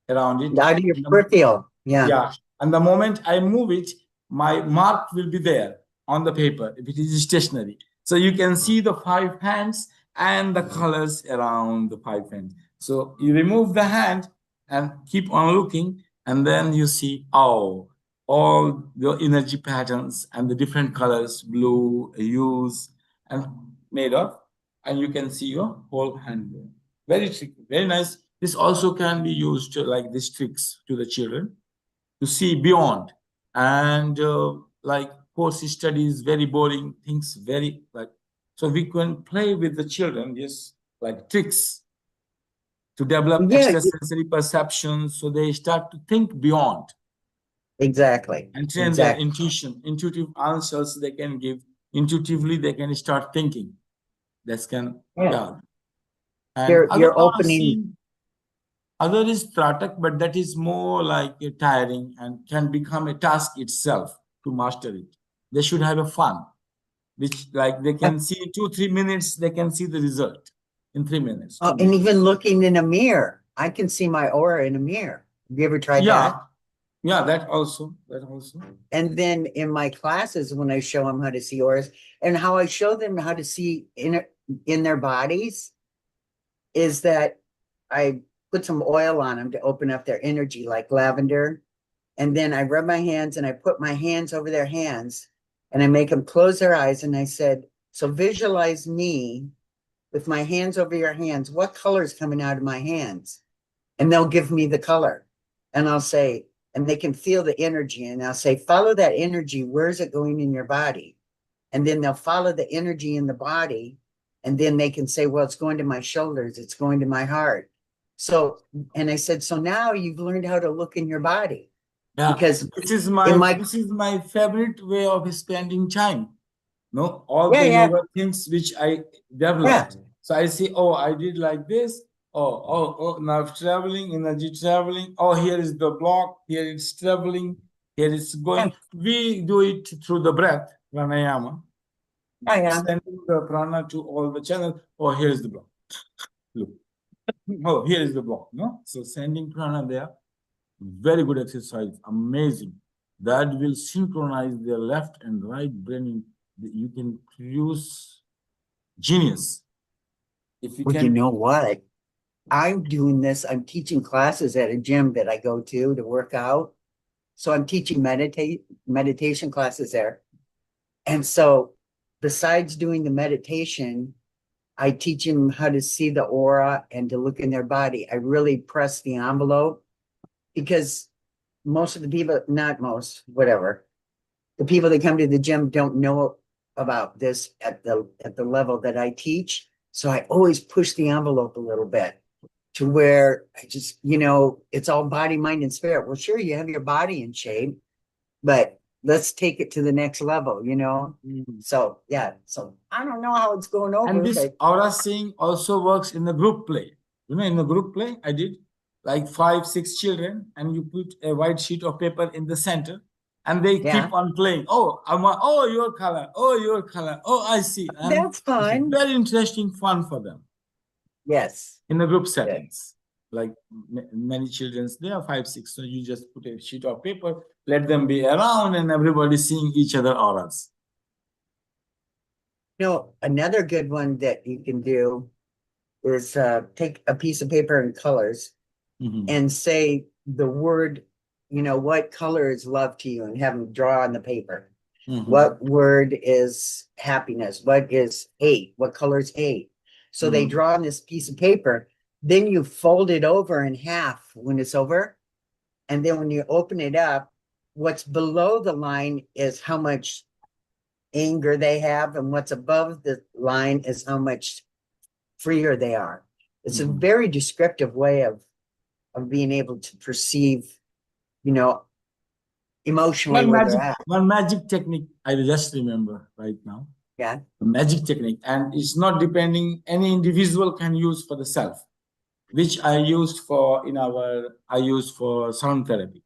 around it. Out of your peripheral. Yeah. Yeah. And the moment I move it, my mark will be there on the paper if it is stationary. So you can see the 5 hands and the colors around the 5 hands. So you remove the hand and keep on looking, and then you see, oh, all the energy patterns and the different colors, blue, hues, and made of, and you can see your whole hand there. Very tricky, very nice. This also can be used like these tricks to the children to see beyond. And like course studies, very boring things, very like, so we can play with the children, yes, like tricks to develop Yeah. extrasensory perceptions so they start to think beyond Exactly. and train their Exactly. intuition, intuitive answers they can give. Intuitively, they can start thinking. That can, Yeah. yeah. And other You're are opening. seen. Other is Tratak, but that is more like tiring and can become a task itself to master it. They should have a fun, which like they can see in 2, 3 minutes, they can see the result in 3 minutes, Oh, two and minutes. even looking in a mirror. I can see my aura in a mirror. Have you ever tried Yeah, that? yeah, that also, that also. And then in my classes, when I show them how to see auras, and how I show them how to see in their bodies, is that I put some oil on them to open up their energy, like lavender. And then I rub my hands and I put my hands over their hands and I make them close their eyes. And I said, so visualize me with my hands over your hands. What color is coming out of my hands? And they'll give me the color. And I'll say, and they can feel the energy. And I'll say, follow that energy. Where is it going in your body? and then they'll follow the energy in the body, and then they can say, well, it's going to my shoulders, it's going to my heart. So, and I said, so now you've learned how to look in your body. Yeah, Because this is my favorite way of spending time. No, all Yeah, the yeah. yoga things which I developed. So I see, oh, I did like this. Oh, now traveling, energy traveling. Oh, here is the block. Here it's traveling. Here it's going. We do it through the breath, pranayama. Sending the prana to all the channels. Oh, here is the block. Look. Oh, here is the block. No, so sending prana there. Very good exercise. Amazing. That will synchronize their left and right brain. You can produce genius. If you Well, can. you know what? I'm doing this. I'm teaching classes at a gym that I go to work out. So I'm teaching meditation classes there. And so besides doing the meditation, I teach them how to see the aura and to look in their body. I really press the envelope because most of the people, not most, whatever, the people that come to the gym don't know about this at the level that I teach. So I always push the envelope a little bit to where I just, it's all body, mind, and spirit. Well, sure, you have your body in shape, but let's take it to the next level, So yeah, so I don't know how it's going over. And this aura seeing also works in the group play. In the group play, I did like 5, 6 children, and you put a white sheet of paper in the center, and they keep on playing. Oh, your color. Oh, your color. Oh, I see. And that's fun. Very interesting, fun for them. Yes. In the group settings, like many children's, there are 5, 6. So you just put a sheet of paper, let them be around, and everybody seeing each other auras. Another good one that you can do is take a piece of paper and colors and say the word, what color is love to you, and have them draw on the paper. What word is happiness? What is 8? What color is 8? So they draw on this piece of paper. Then you fold it over in half when it's over. And then when you open it up, what's below the line is how much anger they have, and what's above the line is how much freer they are. It's a very descriptive way of being able to perceive, emotionally where they're at. One magic technique I just remember right now. Yeah. The magic technique, and it's not depending, any individual can use for the self, which I used for sound therapy,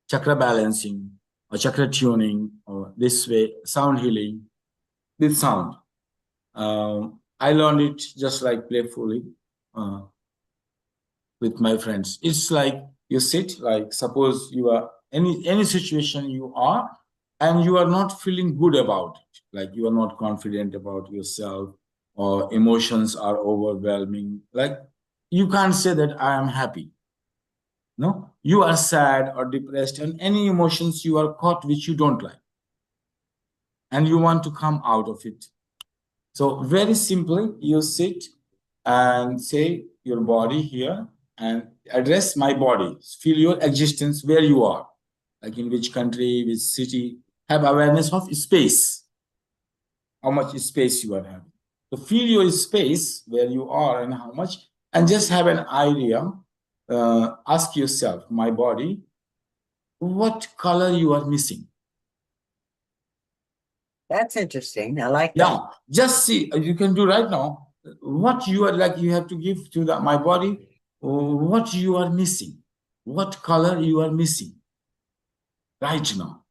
chakra balancing, or chakra tuning, or this way, sound healing with sound. I learned it just like playfully with my friends. It's like you sit, like suppose you are any situation you are, and you are not feeling good about it, like you are not confident about yourself, or emotions are overwhelming. Like you can't say that I am happy. No, you are sad or depressed, and any emotions you are caught which you don't like, and you want to come out of it. So very simply, you sit and say your body here, and address my body. Feel your existence where you are, like in which country, which city. Have awareness of space, how much space you are having. So feel your space where you are and how much, and just have an idea. Ask yourself, my body, what color you are missing. That's interesting. I like that. Yeah, just see, you can do right now what you are like. You have to give to my body what you are missing, what color you are missing right now,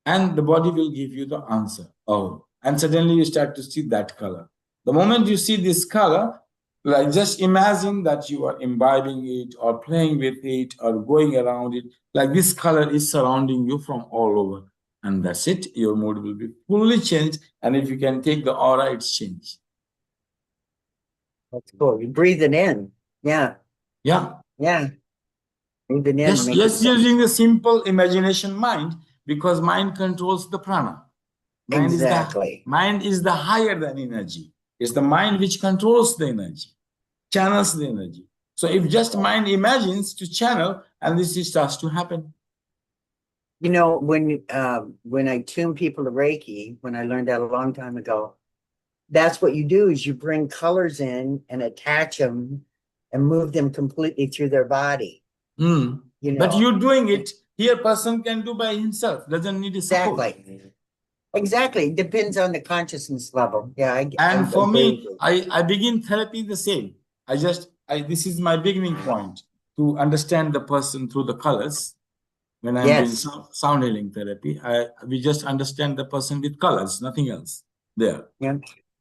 and the body will give you the answer. Oh, and suddenly you start to see that color. The moment you see this color, like just imagine that you are imbibing it or playing with it or going around it, like this color is surrounding you from all over. And that's it. Your mood will be fully changed. And if you can take the aura, it's changed. That's cool. You breathe it in. Yeah. Yeah. Yeah. Breathe it in. Just using the simple imagination mind, because mind controls the prana. Mind is the higher than energy. It's the mind which controls the energy, channels the energy. So if just mind imagines to channel, and this starts to happen. You know, when I tune people to Reiki, when I learned that a long time ago, that's what you do is you bring colors in and attach them and move them completely through their body, Mm. you But know. you're doing it here, person can do by himself, doesn't need a support. Exactly. Exactly. Depends on the consciousness level. Yeah, I And for agree with me, you. I begin therapy the same. This is my beginning point to understand the person through the colors. When I'm doing Yes. sound healing therapy, we just understand the person with colors, nothing else there. Yeah.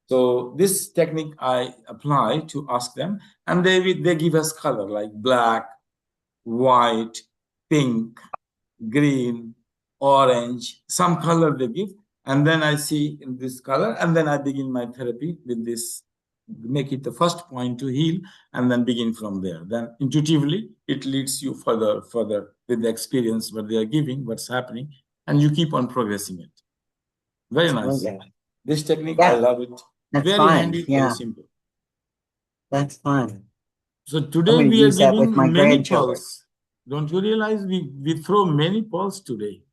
So this technique I apply to ask them, and they give us color like black, white, pink, green, orange, some color they give, and then I see in this color, and then I begin my therapy with this, make it the first point to heal, and then begin from there. Then intuitively, it leads you further with the experience what they are giving, what's happening, and you keep on progressing it. Very Oh, nice. yeah. This technique, I Yeah. love it. That's Very fun. handy, very Yeah. simple. That's fun. So I'm today going to we are use that with giving my many grandchildren. pearls. Don't you realize we throw many pearls today?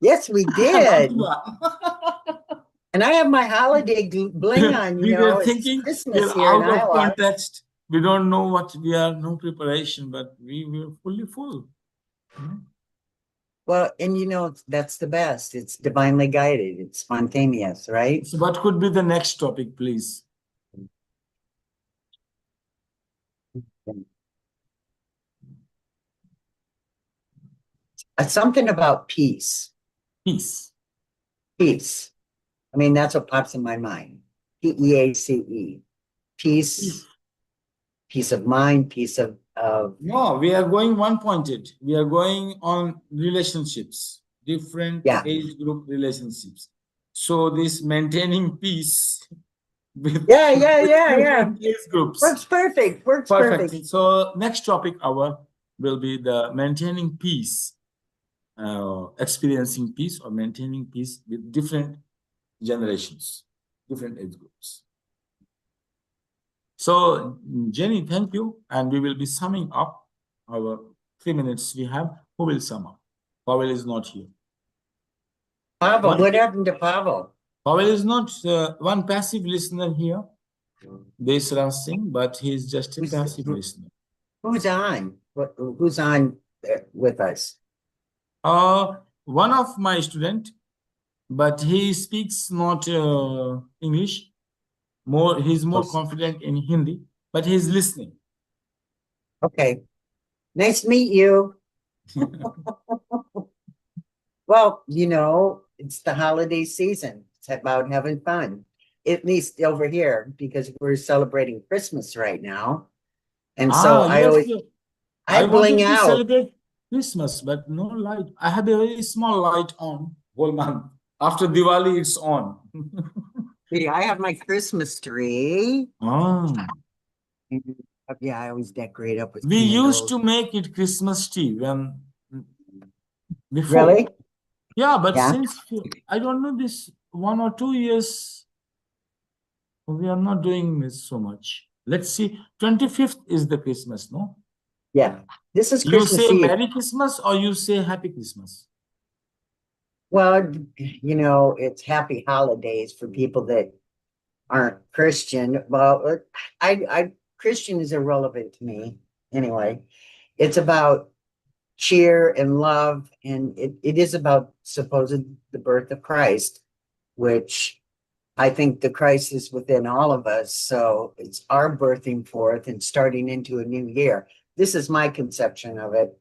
Yes, we Not did. one. And I have my holiday bling on, you We were know, it's thinking we Christmas are here in out of Iowa. context. We don't know what we are, no preparation, but we were fully full. Well, and you know, that's the best. It's divinely guided. It's spontaneous, right? So what could be the next topic, please? Something about peace. Peace. Peace. I mean, that's what pops in my mind. Peace. Peace. Peace, peace of mind, peace of No, we are going one pointed. We are going on relationships, different yeah. age group relationships. So this maintaining peace with, with Yeah. different age groups. Works perfect. Works perfect. Perfect. So next topic our will be the maintaining peace, experiencing peace or maintaining peace with different generations, different age groups. So Jenny, thank you. And we will be summing up our 3 minutes we have. Who will sum up? Pavel is not here. Pavel, One, what happened to Pavel? Pavel is not one passive listener here, Desra Singh, but he is just a passive listener. Who's on? Who's on with us? One of my student, but he speaks not English. He's more confident in Hindi, but he's listening. Okay. Nice to meet you. Well, you know, it's the holiday season. It's about having fun, at least over here, because we're celebrating Christmas right now. And so Yes. I I bling wanted to out. celebrate Christmas, but no light. I have a very small light on whole month. After Diwali, it's on. See, I have my Christmas tree. Ah. Yeah, I always decorate up with We used candles. to make it Christmas tree when before. Really? Yeah, but Yeah. since I don't know this 1 or 2 years, we are not doing this so much. Let's see. 25th is the Christmas, no? Yeah. This is You Christmas say Eve. Merry Christmas or you say Happy Christmas? Well, you know, it's happy holidays for people that aren't Christian. Well, Christian is irrelevant to me anyway. It's about cheer and love, and it is about supposed the birth of Christ, which I think the Christ is within all of us. So it's our birthing forth and starting into a new year. This is my conception of it.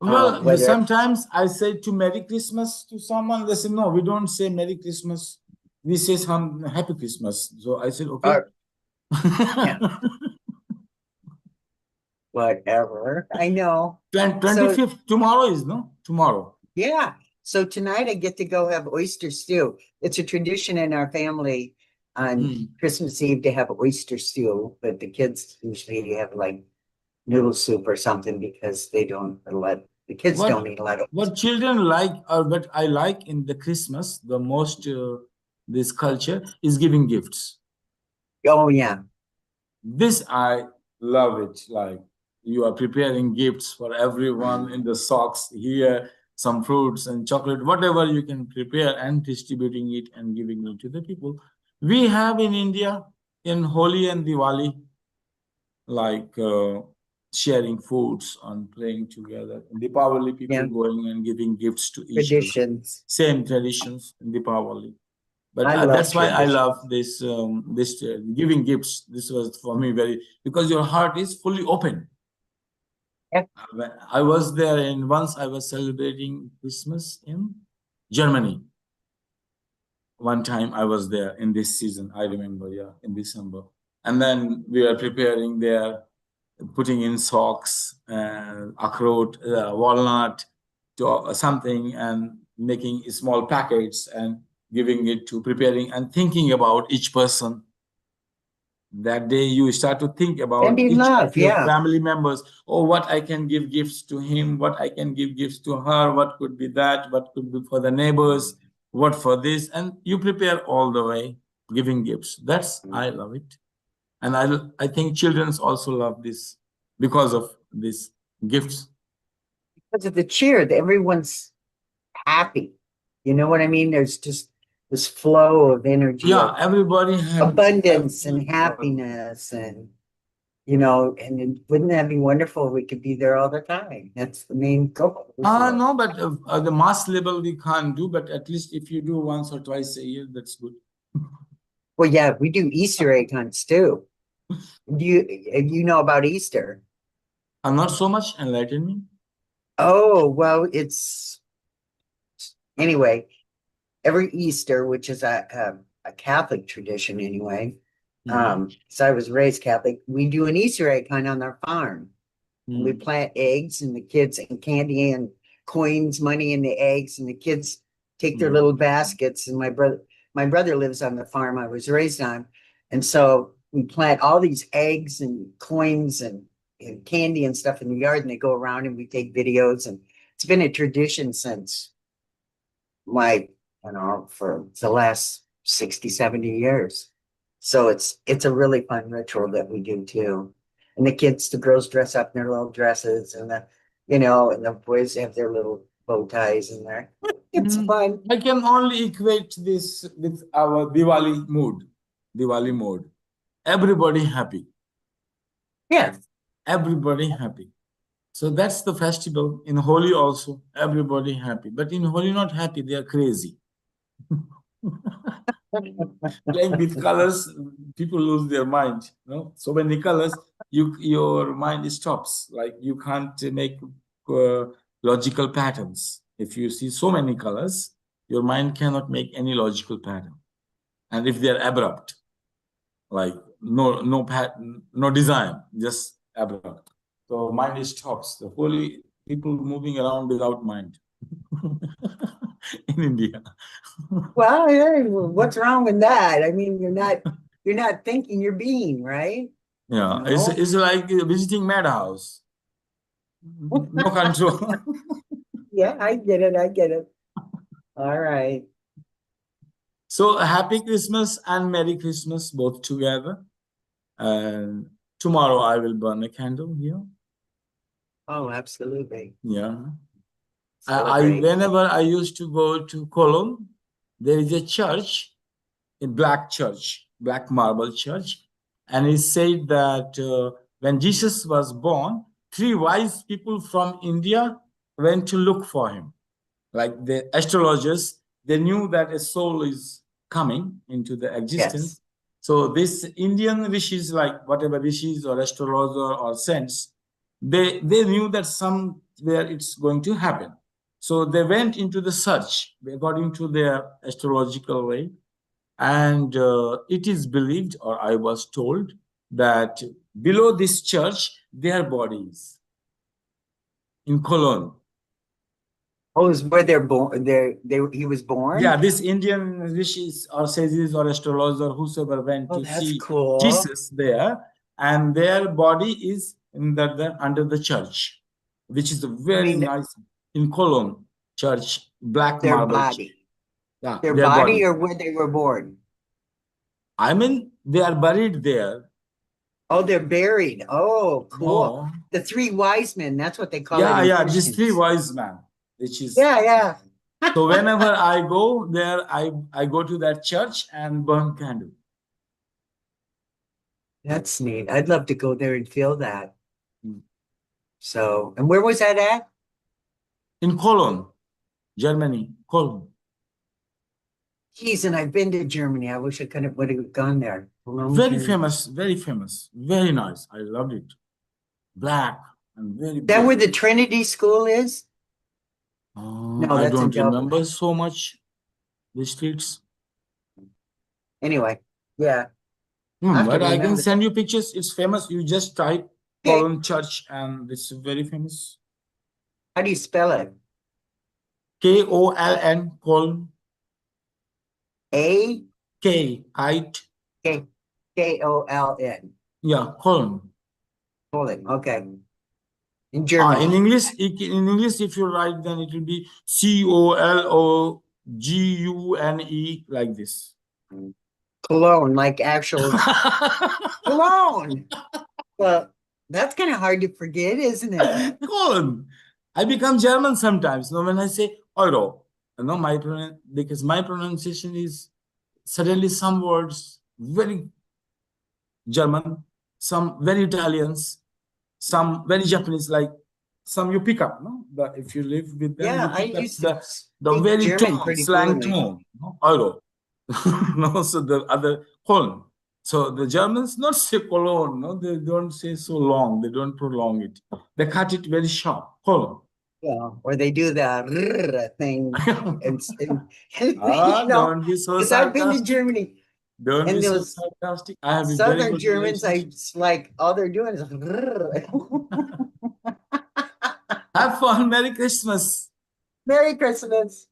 Well, Whether sometimes I say to Merry Christmas to someone, they say, no, we don't say Merry Christmas. We say some Happy Christmas. So I said, okay. yeah, whatever. I know. 25th, tomorrow is, no? Tomorrow. Yeah. So tonight I get to go have oyster stew. It's a tradition in our family on Christmas Eve to have oyster stew, but the kids usually have like noodle soup or something because they don't let the kids don't eat a lot of. What children like, or what I like in the Christmas, the most this culture is giving gifts. Oh yeah. This I love it. Like you are preparing gifts for everyone in the socks here. some fruits and chocolate, whatever you can prepare, and distributing it and giving it to the people. We have in India, in Holi and Diwali, like sharing foods and playing together. In Deepavali, people Yeah. going and giving gifts to each other. Traditions. Same traditions in Deepavali. But I love that's why I tradition. love this giving gifts. This was for me very, because your heart is fully open. Yeah. I was there, and once I was celebrating Christmas in Germany. One time I was there in this season, I remember, yeah, in December. And then we were preparing there, putting in socks and akhrout, walnut, to something, and making small packets and giving it to preparing and thinking about each person. That day you start to think about And be each of love, your yeah. family members. Oh, what I can give gifts to him, what I can give gifts to her, what could be that, what could be for the neighbors, what for this, and you prepare all the way giving gifts. That's, I love it. And I think childrens also love this because of these gifts. Because of the cheer, everyone's happy. You know what I mean? There's just this flow of energy Yeah, of everybody happy. abundance and Everybody. happiness, and and wouldn't that be wonderful if we could be there all the time? That's the main goal. No, but the mass level we can't do, but at least if you do once or twice a year, that's good. Well, yeah, we do Easter egg hunts too. You know about Easter? I'm not so much, enlighten me. Oh, well, it's anyway, every Easter, which is a Catholic tradition anyway. So I was raised Catholic. We do an Easter egg hunt on our farm. And we plant eggs, and the kids and candy and coins, money in the eggs, and the kids take their little baskets. And my brother lives on the farm I was raised on. And so we plant all these eggs and coins and candy and stuff in the yard, and they go around and we take videos. And it's been a tradition since for the last 60, 70 years. So it's a really fun ritual that we do too. And the girls dress up in their little dresses, and and the boys have their little bow ties in there. It's fun. I can only equate this with our Diwali mood. Diwali mode. Everybody happy. Yeah. Everybody happy. So that's the festival. In Holi also, everybody happy. But in Holi, not happy, they are crazy. Playing with colors, people lose their mind. So many colors, your mind stops. Like you can't make logical patterns. If you see so many colors, your mind cannot make any logical pattern. And if they're abrupt, like no pattern, no design, just abrupt. So mind stops. The holy people moving around without mind in India. Well, yeah, what's wrong with that? I mean, you're not thinking, you're being, right? Yeah, it's like visiting madhouse. No control. Yeah, I get it. I get it. All right. So happy Christmas and Merry Christmas both together. And tomorrow I will burn a candle here. Oh, absolutely. Yeah. Celebrate. Whenever I used to go to Cologne, there is a church, a black marble church, and it said that when Jesus was born, three wise people from India went to look for him. Like the astrologers, they knew that a soul is coming into the existence. Yes. So this Indian rishis, like whatever rishis or astrologer or saints, they knew that somewhere it's going to happen. So they went into the search according to their astrological way. And it is believed, or I was told, that below this church, their bodies in Cologne. Oh, is where they're born. He was born. Yeah, this Indian rishis or sages or astrologers or whosoever went to That's see cool. Jesus there, and their body is under the church, which is a very nice in Cologne church, black their marble. body. Yeah, Their body body or where they were born. I mean, they are buried there. Oh, they're buried. Oh, cool. Oh. The three wise men, that's what they call it. Yeah, these three wise men. which is Yeah. so whenever I go there, I go to that church and burn candle. That's neat. I'd love to go there and feel that. Mm. So, and where was that at? In Cologne, Germany, Cologne. Geez, and I've been to Germany. I wish I could have would have gone there. Cologne, Very Germany. famous, very nice. I loved it. Black and very That where the beautiful. Trinity School is? No, I that's in don't Dublin. remember so much the streets. Anyway, yeah. I have to But I can remember send that. you pictures. It's famous. You just type Okay. Cologne Church and it's very famous. How do you spell it? Koln, Cologne, A Kite. K Koln. Yeah, Cologne. Colon. Okay. In In Germany. English, if you write, then it will be Cologune like this. Cologne, like actual cologne. Well, that's kind of hard to forget, isn't it? Colon. I become German sometimes. When I say Euro, because my pronunciation is suddenly some words very German, some very Italians, some very Japanese, like some you pick up, no? But if you live with them, Yeah, you I pick up used to the speak very German tone, pretty slang fluently. tone, no? Euro. No, so the other Cologne. So the Germans not say Cologne, no, they don't say so long, they don't prolong it. They cut it very short. Cologne. Yeah, or they do the rrr thing and Don't be so because I've been to sarcastic. Germany Don't be and so those sarcastic. I have a very Southern good Germans, I relationship. it's like all they're doing is rrr. Have fun. Merry Christmas. Merry Christmas.